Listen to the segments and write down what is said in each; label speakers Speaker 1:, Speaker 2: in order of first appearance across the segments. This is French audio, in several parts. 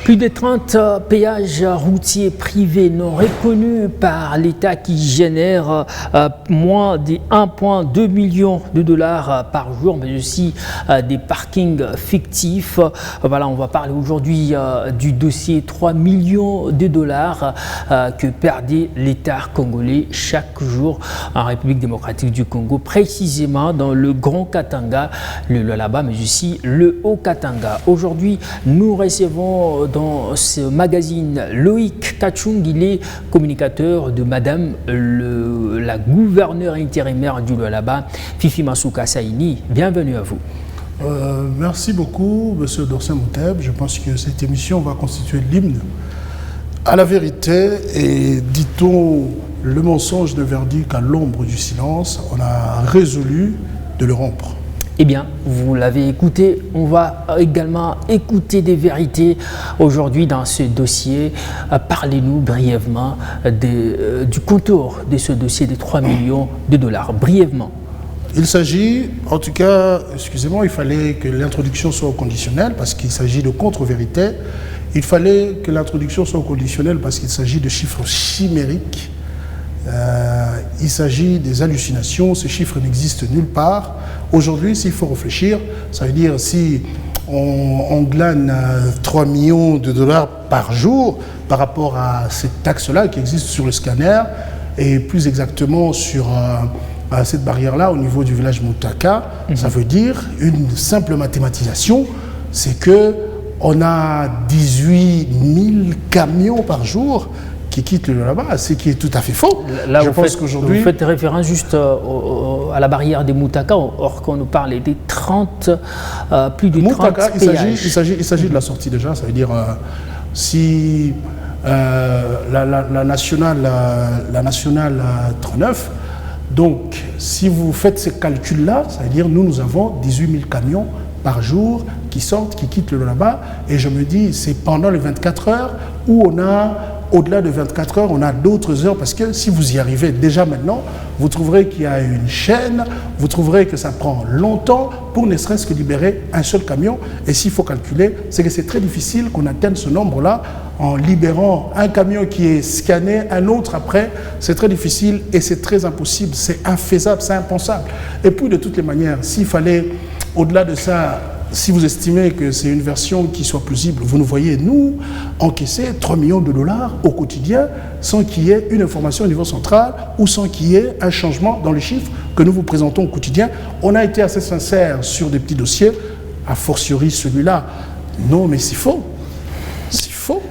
Speaker 1: Plus de 30 péages routiers privés non reconnus par l'État qui génèrent moins de 1,2 million de dollars par jour, mais aussi des parkings fictifs. Voilà, on va parler aujourd'hui du dossier 3 millions de dollars que perdait l'État congolais chaque jour en République démocratique du Congo, précisément dans le Grand Katanga, le Lualaba, mais aussi le Haut Katanga. Aujourd'hui, nous recevons dans ce magazine Loïc Kachung, il est communicateur de Madame la gouverneure intérimaire du Lualaba, Fifi Masuka Saini. Bienvenue à vous.
Speaker 2: Merci beaucoup, Monsieur Dorsen Mouteb. Je pense que cette émission va constituer l'hymne à la vérité et, dit-on, le mensonge ne verdit qu'à l'ombre du silence. On a résolu de le rompre.
Speaker 1: Eh bien, vous l'avez écouté, on va également écouter des vérités aujourd'hui dans ce dossier. Parlez-nous brièvement du contour de ce dossier des 3 millions de dollars, brièvement.
Speaker 2: Il s'agit, en tout cas, excusez-moi, il fallait que l'introduction soit au conditionnel parce qu'il s'agit de contre-vérité. Il fallait que l'introduction soit au conditionnel parce qu'il s'agit de chiffres chimériques. Il s'agit des hallucinations, ces chiffres n'existent nulle part. Aujourd'hui, s'il faut réfléchir, ça veut dire si on glane 3 millions de dollars par jour par rapport à cette taxe-là qui existe sur le scanner et plus exactement sur cette barrière-là au niveau du village Moutaka, ça veut dire une simple mathématisation, c'est que on a 18 000 camions par jour qui quittent le Lualaba, ce qui est tout à fait faux.
Speaker 1: Là, je pense qu'aujourd'hui, vous faites référence juste à la barrière des Moutaka, or qu'on nous parle des 30, plus de
Speaker 2: Moutaka,
Speaker 1: 30 péages.
Speaker 2: Il s'agit de la sortie déjà, ça veut dire si la nationale 39, donc si vous faites ces calculs-là, ça veut dire nous avons 18 000 camions par jour qui sortent, qui quittent le Lualaba, et je me dis c'est pendant les 24 heures où on a au-delà de 24 heures, on a d'autres heures parce que si vous y arrivez déjà maintenant, vous trouverez qu'il y a une chaîne, vous trouverez que ça prend longtemps pour ne serait-ce que libérer un seul camion. Et s'il faut calculer, c'est que c'est très difficile qu'on atteigne ce nombre-là en libérant un camion qui est scanné, un autre après. C'est très difficile et c'est très impossible, c'est infaisable, c'est impensable. Et puis de toutes les manières, s'il fallait, au-delà de ça, si vous estimez que c'est une version qui soit plausible, vous nous voyez, nous, encaisser 3 millions de dollars au quotidien sans qu'il y ait une information au niveau central ou sans qu'il y ait un changement dans les chiffres que nous vous présentons au quotidien. On a été assez sincère sur des petits dossiers, a fortiori celui-là. Non, mais c'est faux. C'est faux.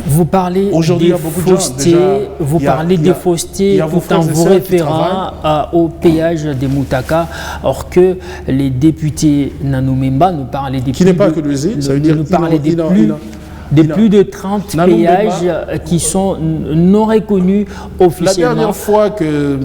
Speaker 1: Vous parlez des faussetés, vous parlez des faussetés tout en vous référant au péage des Moutaka, or que les députés Nanou-Memba nous parlaient des
Speaker 2: qui n'est pas que le Zé, ça veut dire
Speaker 1: nous parlaient des plus de 30 péages qui sont non reconnus officiellement.
Speaker 2: La dernière fois que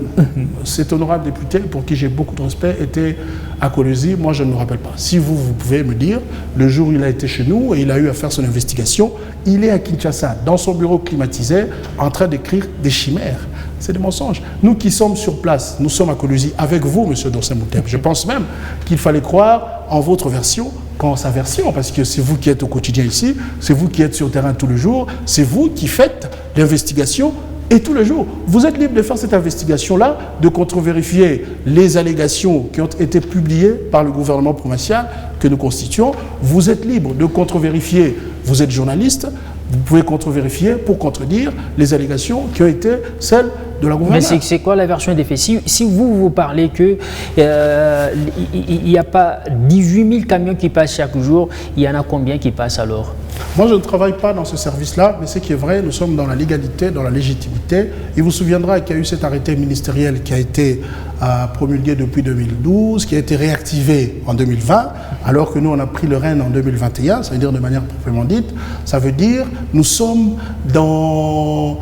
Speaker 2: cet honorable député, pour qui j'ai beaucoup de respect, était à Kolwezi, moi je ne me rappelle pas. Si vous pouvez me dire, le jour où il a été chez nous et il a eu à faire son investigation, il est à Kinshasa, dans son bureau climatisé, en train d'écrire des chimères. C'est des mensonges. Nous qui sommes sur place, nous sommes à Kolwezi avec vous, monsieur Dorsen Mouteb. Je pense même qu'il fallait croire en votre version qu'en sa version, parce que c'est vous qui êtes au quotidien ici, c'est vous qui êtes sur le terrain tous les jours, c'est vous qui faites l'investigation et tous les jours. Vous êtes libre de faire cette investigation-là, de contre-vérifier les allégations qui ont été publiées par le gouvernement provincial que nous constituons. Vous êtes libre de contre-vérifier, vous êtes journaliste, vous pouvez contre-vérifier pour contredire les allégations qui ont été celles de la gouverneure.
Speaker 1: Mais c'est quoi la version des faits? Si vous parlez qu'il n'y a pas 18 000 camions qui passent chaque jour, il y en a combien qui passent alors?
Speaker 2: Moi, je ne travaille pas dans ce service-là, mais ce qui est vrai, nous sommes dans la légalité, dans la légitimité. Il vous souviendra qu'il y a eu cet arrêté ministériel qui a été promulgué depuis 2012, qui a été réactivé en 2020, alors que nous, on a pris le règne en 2021, ça veut dire de manière proprement dite. Ça veut dire nous sommes dans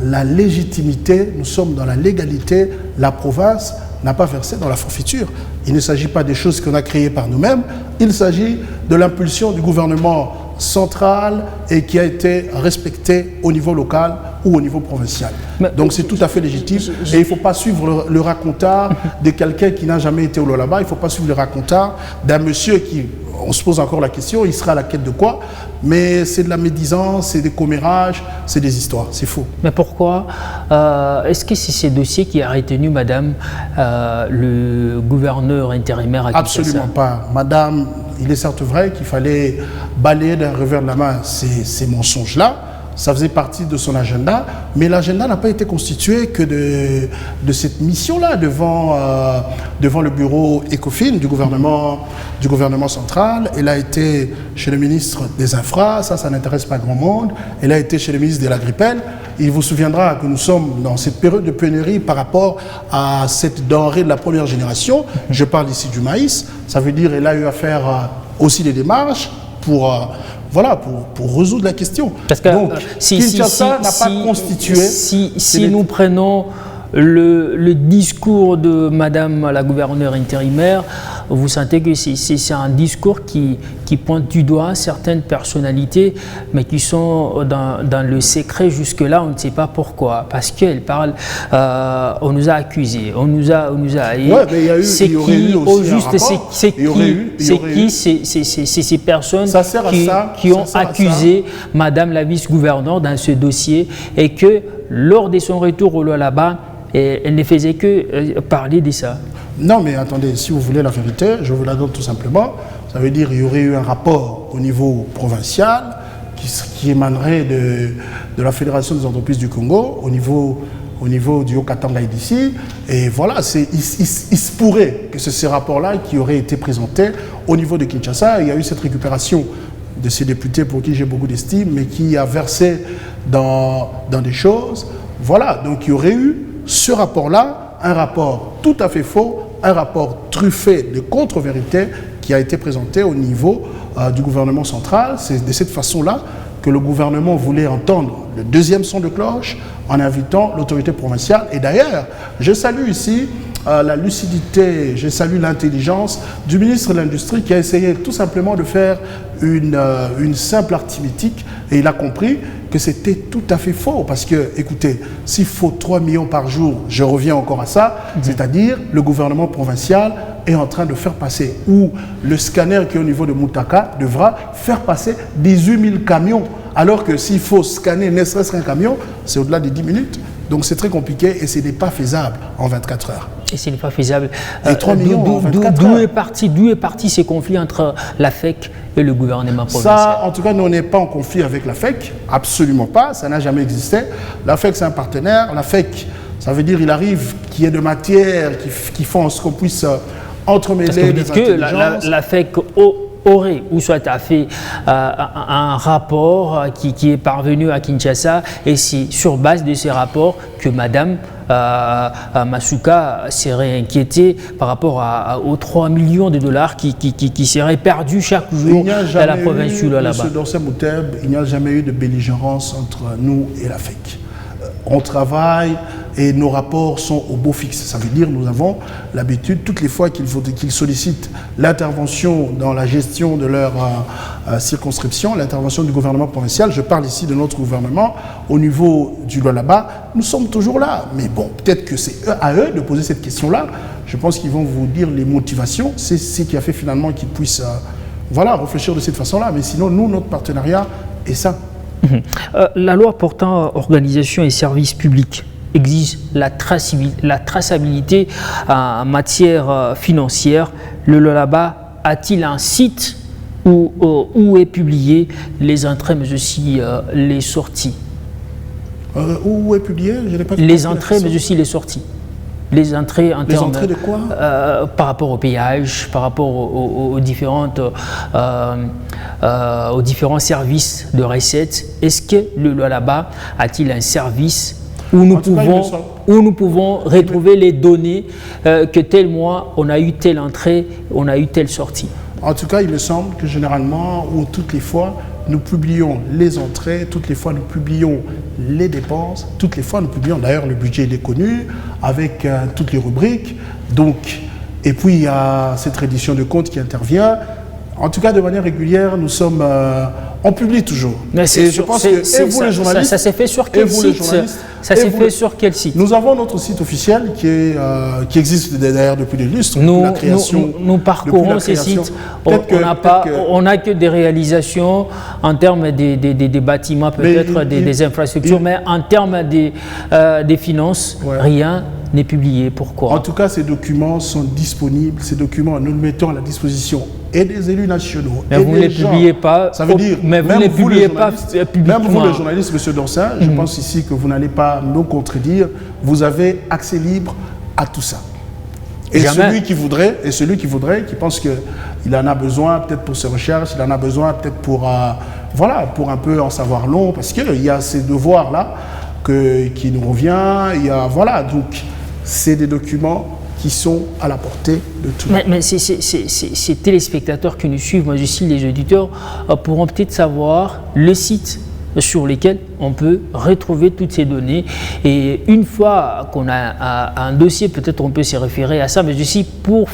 Speaker 2: la légitimité, nous sommes dans la légalité. La province n'a pas versé dans la forfaiture. Il ne s'agit pas des choses qu'on a créées par nous-mêmes, il s'agit de l'impulsion du gouvernement central et qui a été respectée au niveau local ou au niveau provincial. Donc c'est tout à fait légitime et il ne faut pas suivre le raconteur de quelqu'un qui n'a jamais été au Lualaba, il ne faut pas suivre le raconteur d'un monsieur qui, on se pose encore la question, il sera à la quête de quoi? Mais c'est de la médisance, c'est des commérages, c'est des histoires, c'est faux.
Speaker 1: Mais pourquoi est-ce que c'est ces dossiers qui a retenu Madame le gouverneur intérimaire à Kinshasa?
Speaker 2: Absolument pas. Madame, il est certes vrai qu'il fallait balayer d'un revers de la main ces mensonges-là. Ça faisait partie de son agenda, mais l'agenda n'a pas été constitué que de cette mission-là devant le bureau ECOFIN du gouvernement central. Elle a été chez le ministre des Infras, ça n'intéresse pas grand monde. Elle a été chez le ministre de l'Agrippel. Il vous souviendra que nous sommes dans cette période de pénurie par rapport à cette denrée de la première génération. Je parle ici du maïs. Ça veut dire qu'elle a eu à faire aussi des démarches pour résoudre la question.
Speaker 1: Parce que
Speaker 2: donc, Kinshasa n'a pas constitué...
Speaker 1: Si nous prenons le discours de Madame la gouverneure intérimaire, vous sentez que c'est un discours qui pointe du doigt certaines personnalités, mais qui sont dans le secret jusque-là, on ne sait pas pourquoi. Parce qu'elle parle, on nous a accusés, on nous a haïs.
Speaker 2: Ouais, mais il y a eu,
Speaker 1: c'est qui, au juste, c'est qui ces personnes qui ont accusé Madame la vice-gouverneure dans ce dossier et que lors de son retour au Lualaba, elle ne faisait que parler de ça.
Speaker 2: Non, mais attendez, si vous voulez la vérité, je vous la donne tout simplement. Ça veut dire qu'il y aurait eu un rapport au niveau provincial qui émanerait de la Fédération des entreprises du Congo, au niveau du Haut-Katanga et d'ici. Et voilà, il se pourrait que c'est ces rapports-là qui auraient été présentés au niveau de Kinshasa. Il y a eu cette récupération de ces députés pour qui j'ai beaucoup d'estime, mais qui a versé dans des choses. Voilà, donc il y aurait eu ce rapport-là, un rapport tout à fait faux, un rapport truffé de contre-vérités qui a été présenté au niveau du gouvernement central. C'est de cette façon-là que le gouvernement voulait entendre le deuxième son de cloche en invitant l'autorité provinciale. Et d'ailleurs, je salue ici la lucidité, je salue l'intelligence du ministre de l'Industrie qui a essayé tout simplement de faire une simple arithmétique et il a compris que c'était tout à fait faux parce que, écoutez, s'il faut 3 millions par jour, je reviens encore à ça, c'est-à-dire le gouvernement provincial est en train de faire passer, ou le scanner qui est au niveau de Moutaka devra faire passer 18 000 camions, alors que s'il faut scanner ne serait-ce qu'un camion, c'est au-delà de 10 minutes. Donc c'est très compliqué et ce n'est pas faisable en 24 heures.
Speaker 1: Et ce n'est pas faisable.
Speaker 2: Et 3 millions en 24
Speaker 1: heures. D'où est parti ces conflits entre la FEC et le gouvernement provincial?
Speaker 2: Ça, en tout cas, nous, on n'est pas en conflit avec la FEC, absolument pas, ça n'a jamais existé. La FEC, c'est un partenaire. La FEC, ça veut dire qu'il arrive qu'il y ait de matières qui font ce qu'on puisse entremêler.
Speaker 1: Parce que vous dites que la FEC aurait ou soit a fait un rapport qui est parvenu à Kinshasa et c'est sur base de ces rapports que Madame Masuka serait inquiétée par rapport aux 3 millions de dollars qui seraient perdus chaque jour dans la province du Lualaba.
Speaker 2: Dans ce Mouteb, il n'y a jamais eu de belligérance entre nous et la FEC. On travaille et nos rapports sont au beau fixe. Ça veut dire que nous avons l'habitude, toutes les fois qu'ils sollicitent l'intervention dans la gestion de leur circonscription, l'intervention du gouvernement provincial, je parle ici de notre gouvernement, au niveau du Lualaba, nous sommes toujours là. Mais bon, peut-être que c'est à eux de poser cette question-là. Je pense qu'ils vont vous dire les motivations. C'est ce qui a fait finalement qu'ils puissent réfléchir de cette façon-là. Mais sinon, nous, notre partenariat est ça.
Speaker 1: La loi portant organisation et services publics exige la traçabilité en matière financière. Le Lualaba a-t-il un site où est publié les entrées mais aussi les sorties?
Speaker 2: Où est publié? Je n'ai pas
Speaker 1: les entrées mais aussi les sorties. Les entrées en termes
Speaker 2: de quoi?
Speaker 1: Par rapport au péage, par rapport aux différents services de recettes. Est-ce que le Lualaba a-t-il un service où nous pouvons retrouver les données que tel mois on a eu telle entrée, on a eu telle sortie?
Speaker 2: En tout cas, il me semble que généralement, ou toutes les fois, nous publions les entrées, toutes les fois nous publions les dépenses, toutes les fois nous publions, d'ailleurs le budget il est connu, avec toutes les rubriques. Donc, et puis il y a cette reddition de comptes qui intervient. En tout cas, de manière régulière, nous sommes, on publie toujours.
Speaker 1: Mais
Speaker 2: je pense que et vous les journalistes,
Speaker 1: ça s'est fait sur quel site? Ça s'est fait sur quel site?
Speaker 2: Nous avons notre site officiel qui existe d'ailleurs depuis des lustres.
Speaker 1: Nous parcourons ces sites. On n'a que des réalisations en termes des bâtiments, peut-être des infrastructures, mais en termes des finances, rien n'est publié. Pourquoi?
Speaker 2: En tout cas, ces documents sont disponibles. Ces documents, nous les mettons à la disposition et des élus nationaux.
Speaker 1: Mais vous ne les publiez pas.
Speaker 2: Ça veut dire,
Speaker 1: mais vous ne les publiez pas publiquement.
Speaker 2: Même vous, les journalistes, M. Dorsin, je pense ici que vous n'allez pas nous contredire. Vous avez accès libre à tout ça. Et celui qui voudrait, qui pense qu'il en a besoin peut-être pour ses recherches, il en a besoin peut-être pour un peu en savoir long, parce qu'il y a ces devoirs-là qui nous revient. Il y a, donc c'est des documents qui sont à la portée de tout le monde.
Speaker 1: Mais ces téléspectateurs qui nous suivent, moi aussi les auditeurs, pourront peut-être savoir le site sur lesquels on peut retrouver toutes ces données. Et une fois qu'on a un dossier, peut-être on peut se référer à ça, mais aussi pour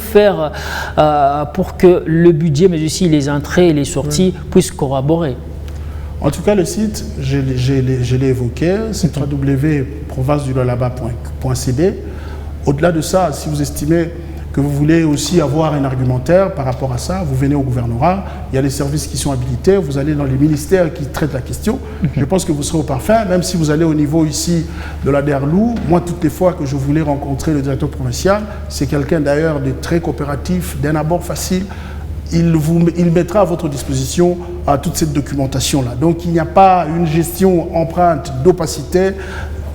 Speaker 1: que le budget, mais aussi les entrées et les sorties puissent corroborer.
Speaker 2: En tout cas, le site, je l'ai évoqué, c'est www.provincedulolaba.cd. Au-delà de ça, si vous estimez que vous voulez aussi avoir un argumentaire par rapport à ça, vous venez au gouvernorat, il y a des services qui sont habilités, vous allez dans les ministères qui traitent la question. Je pense que vous serez au parfait, même si vous allez au niveau ici de la DERLU. Moi, toutes les fois que je voulais rencontrer le directeur provincial, c'est quelqu'un d'ailleurs de très coopératif, d'un abord facile. Il mettra à votre disposition toute cette documentation-là. Donc, il n'y a pas une gestion empreinte d'opacité.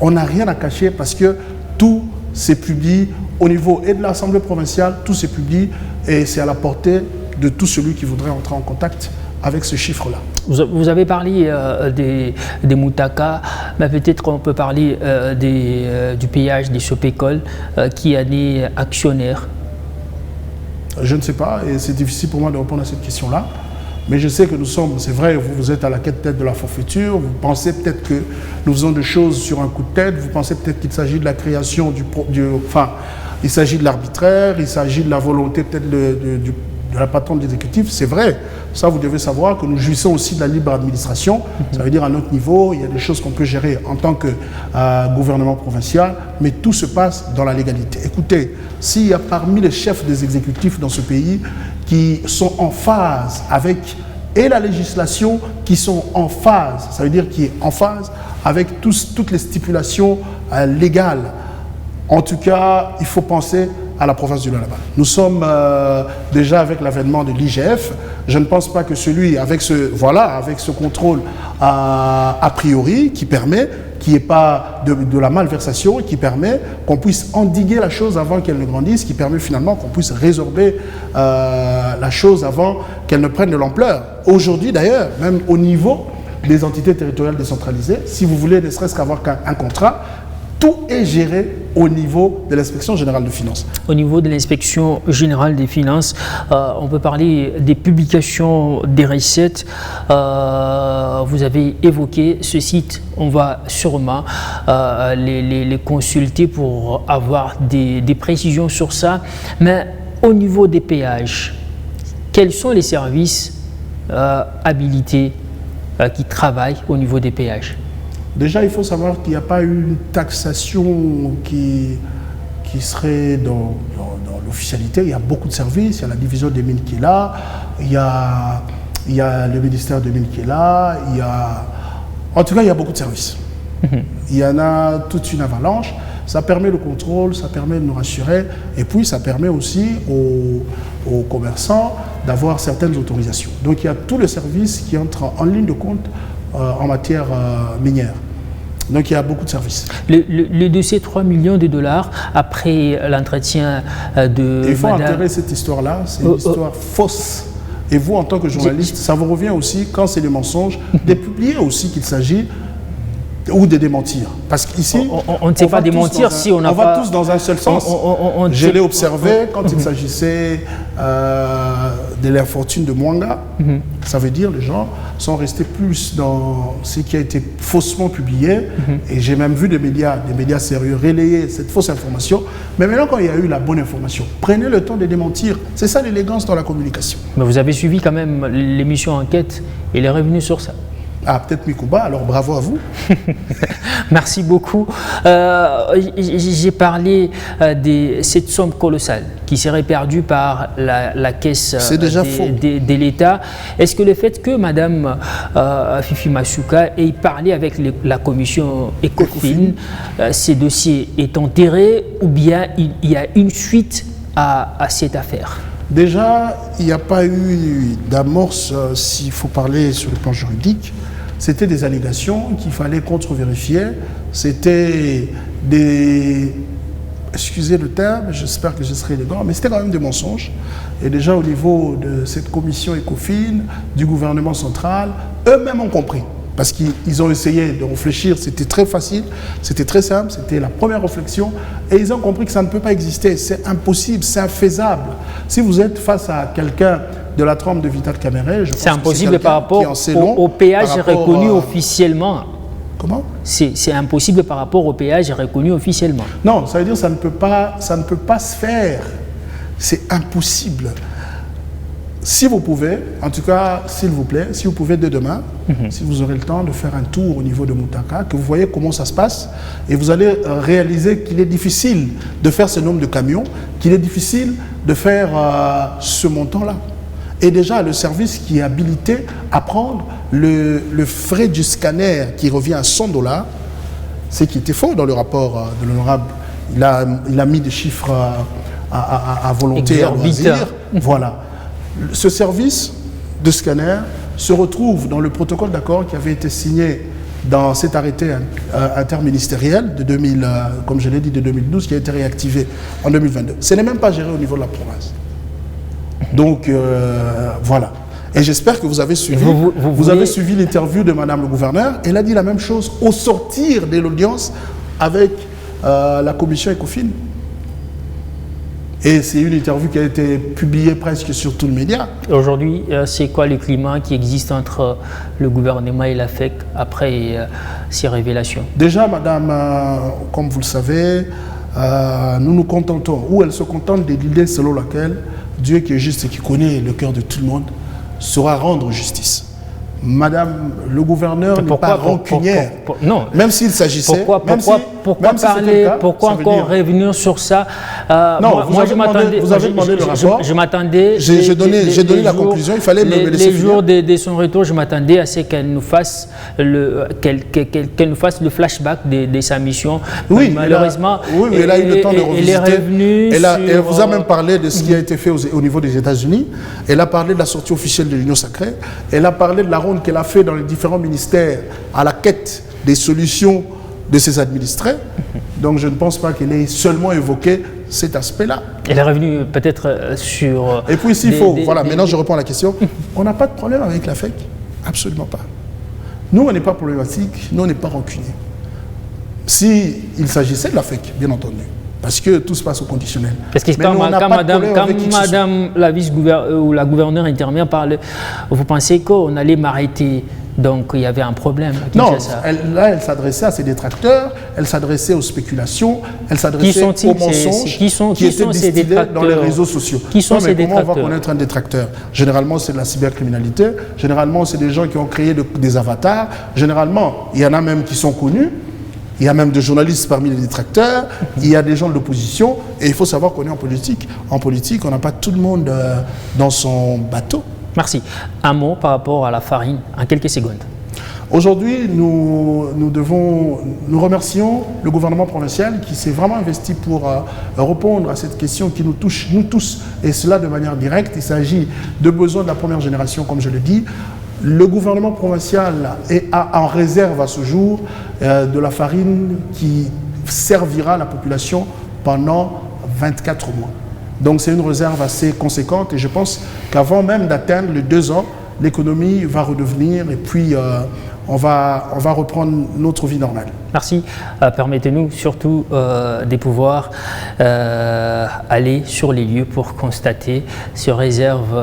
Speaker 2: On n'a rien à cacher parce que tout c'est publié au niveau et de l'Assemblée provinciale, tout c'est publié et c'est à la portée de tout celui qui voudrait entrer en contact avec ce chiffre-là.
Speaker 1: Vous avez parlé des Moutaka, mais peut-être on peut parler du péage des Sopécoles qui est né actionnaire.
Speaker 2: Je ne sais pas et c'est difficile pour moi de répondre à cette question-là. Mais je sais que nous sommes, c'est vrai, vous êtes à la quête tête de la forfaiture, vous pensez peut-être que nous faisons des choses sur un coup de tête, vous pensez peut-être qu'il s'agit de la création il s'agit de l'arbitraire, il s'agit de la volonté peut-être de la patronne de l'exécutif, c'est vrai. Ça, vous devez savoir que nous jouissons aussi de la libre administration, ça veut dire à notre niveau, il y a des choses qu'on peut gérer en tant que gouvernement provincial, mais tout se passe dans la légalité. Écoutez, s'il y a parmi les chefs des exécutifs dans ce pays qui sont en phase avec et la législation, qui sont en phase, ça veut dire qui est en phase avec toutes les stipulations légales. En tout cas, il faut penser à la province du Lualaba. Nous sommes déjà avec l'avènement de l'IGF. Je ne pense pas que celui avec ce contrôle a priori qui permet qu'il n'y ait pas de la malversation, qui permet qu'on puisse endiguer la chose avant qu'elle ne grandisse, qui permet finalement qu'on puisse résorber la chose avant qu'elle ne prenne de l'ampleur. Aujourd'hui d'ailleurs, même au niveau des entités territoriales décentralisées, si vous voulez ne serait-ce qu'avoir un contrat, tout est géré au niveau de l'inspection générale des finances.
Speaker 1: Au niveau de l'inspection générale des finances, on peut parler des publications des recettes. Vous avez évoqué ce site. On va sûrement les consulter pour avoir des précisions sur ça. Mais au niveau des péages, quels sont les services habilités qui travaillent au niveau des péages?
Speaker 2: Déjà, il faut savoir qu'il n'y a pas une taxation qui serait dans l'officialité. Il y a beaucoup de services. Il y a la division des mines qui est là. Il y a le ministère des mines qui est là. En tout cas, il y a beaucoup de services. Il y en a toute une avalanche. Ça permet le contrôle, ça permet de nous rassurer. Et puis, ça permet aussi aux commerçants d'avoir certaines autorisations. Donc, il y a tous les services qui entrent en ligne de compte en matière minière. Donc il y a beaucoup de services.
Speaker 1: Le dossier 3 millions de dollars après l'entretien de
Speaker 2: il faut enterrer cette histoire-là, c'est une histoire fausse. Et vous, en tant que journaliste, ça vous revient aussi, quand c'est des mensonges, de publier aussi qu'il s'agit ou de démentir. Parce qu'ici,
Speaker 1: on ne sait pas démentir si on n'a pas...
Speaker 2: On va tous dans un seul sens. Je l'ai observé quand il s'agissait de l'infortune de Mwanga. Ça veut dire les gens sont restés plus dans ce qui a été faussement publié. Et j'ai même vu des médias sérieux relayer cette fausse information. Mais maintenant, quand il y a eu la bonne information, prenez le temps de démentir. C'est ça l'élégance dans la communication.
Speaker 1: Mais vous avez suivi quand même l'émission Enquête. Il est revenu sur ça.
Speaker 2: Ah, peut-être Mikouba, alors bravo à vous.
Speaker 1: Merci beaucoup. J'ai parlé de cette somme colossale qui serait perdue par la caisse de l'État. Est-ce que le fait que Mme Fifi Masuka ait parlé avec la commission ECOFIN, ces dossiers est enterré ou bien il y a une suite à cette affaire?
Speaker 2: Déjà, il n'y a pas eu d'amorce, s'il faut parler sur le plan juridique. C'était des allégations qu'il fallait contre-vérifier. C'était des... Excusez le terme, j'espère que je serai élégant, mais c'était quand même des mensonges. Et déjà au niveau de cette commission ECOFIN, du gouvernement central, eux-mêmes ont compris. Parce qu'ils ont essayé de réfléchir, c'était très facile, c'était très simple, c'était la première réflexion. Et ils ont compris que ça ne peut pas exister, c'est impossible, c'est infaisable. Si vous êtes face à quelqu'un de la trempe de Vital Kamerhe, je pense
Speaker 1: c'est impossible par rapport au péage reconnu officiellement.
Speaker 2: Comment?
Speaker 1: C'est impossible par rapport au péage reconnu officiellement.
Speaker 2: Non, ça veut dire que ça ne peut pas se faire. C'est impossible. Si vous pouvez, en tout cas, s'il vous plaît, si vous pouvez dès demain, si vous aurez le temps de faire un tour au niveau de Moutaka, que vous voyez comment ça se passe, et vous allez réaliser qu'il est difficile de faire ce nombre de camions, qu'il est difficile de faire ce montant-là. Et déjà, le service qui est habilité à prendre le frais du scanner qui revient à $100, ce qui était faux dans le rapport de l'honorable, il a mis des chiffres à volonté, à loisir. Voilà. Ce service de scanner se retrouve dans le protocole d'accord qui avait été signé dans cet arrêté interministériel de 2000, comme je l'ai dit, de 2012, qui a été réactivé en 2022. Ce n'est même pas géré au niveau de la province. Donc, voilà. Et j'espère que vous avez suivi, vous avez suivi l'interview de Madame le gouverneur. Elle a dit la même chose au sortir de l'audience avec la commission ECOFIN. Et c'est une interview qui a été publiée presque sur tout le média.
Speaker 1: Aujourd'hui, c'est quoi le climat qui existe entre le gouvernement et la FEC après ces révélations?
Speaker 2: Déjà, madame, comme vous le savez, nous nous contentons, ou elle se contente de l'idée selon laquelle Dieu qui est juste et qui connaît le cœur de tout le monde saura rendre justice. Madame le gouverneur n'est pas rancunière.
Speaker 1: Non.
Speaker 2: Même s'il s'agissait...
Speaker 1: Pourquoi encore revenir sur ça?
Speaker 2: Non, moi je m'attendais... Vous avez demandé le rapport.
Speaker 1: Je m'attendais...
Speaker 2: J'ai donné la conclusion, il fallait me laisser
Speaker 1: finir. Les jours de son retour, je m'attendais à ce qu'elle nous fasse qu'elle nous fasse le flashback de sa mission.
Speaker 2: Oui,
Speaker 1: malheureusement...
Speaker 2: Oui, elle a eu le temps de revisiter.
Speaker 1: Elle est revenue
Speaker 2: Elle vous a même parlé de ce qui a été fait au niveau des États-Unis. Elle a parlé de la sortie officielle de l'Union sacrée. Elle a parlé de la ronde qu'elle a fait dans les différents ministères à la quête des solutions de ses administrés. Donc je ne pense pas qu'elle ait seulement évoqué cet aspect-là.
Speaker 1: Elle est revenue peut-être sur...
Speaker 2: Et puis s'il faut, voilà, maintenant je réponds à la question. On n'a pas de problème avec la FEC, absolument pas. Nous, on n'est pas problématique, nous, on n'est pas rancuniers. S'il s'agissait de la FEC, bien entendu, parce que tout se passe au conditionnel.
Speaker 1: Parce que quand madame la vice-gouverneure ou la gouverneure intérimaire parle, vous pensez qu'on allait m'arrêter? Donc il y avait un problème.
Speaker 2: Non, elle s'adressait à ses détracteurs, elle s'adressait aux spéculations, elle s'adressait aux mensonges qui étaient distillés dans les réseaux sociaux.
Speaker 1: Qui sont ces détracteurs?
Speaker 2: Comment on va connaître un détracteur? Généralement, c'est de la cybercriminalité. Généralement, c'est des gens qui ont créé des avatars. Généralement, il y en a même qui sont connus. Il y a même des journalistes parmi les détracteurs. Il y a des gens de l'opposition. Et il faut savoir qu'on est en politique. En politique, on n'a pas tout le monde dans son bateau.
Speaker 1: Merci. Un mot par rapport à la farine, en quelques secondes.
Speaker 2: Aujourd'hui, nous remercions le gouvernement provincial qui s'est vraiment investi pour répondre à cette question qui nous touche, nous tous, et cela de manière directe. Il s'agit de besoins de la première génération, comme je le dis. Le gouvernement provincial a en réserve à ce jour de la farine qui servira la population pendant 24 mois. Donc c'est une réserve assez conséquente et je pense qu'avant même d'atteindre les 2 ans, l'économie va redevenir et puis on va reprendre notre vie normale.
Speaker 1: Merci. Permettez-nous surtout de pouvoir aller sur les lieux pour constater ce réserve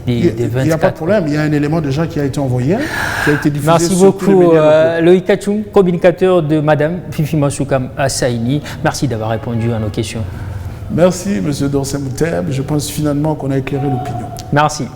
Speaker 1: des 24.
Speaker 2: Il n'y a pas de problème, il y a un élément déjà qui a été envoyé, qui a été diffusé.
Speaker 1: Merci beaucoup Loïc Kachung, communicateur de Madame Fifi Massoukam Saïni. Merci d'avoir répondu à nos questions.
Speaker 2: Merci M. Dorsey Mouteb. Je pense finalement qu'on a éclairé l'opinion.
Speaker 1: Merci.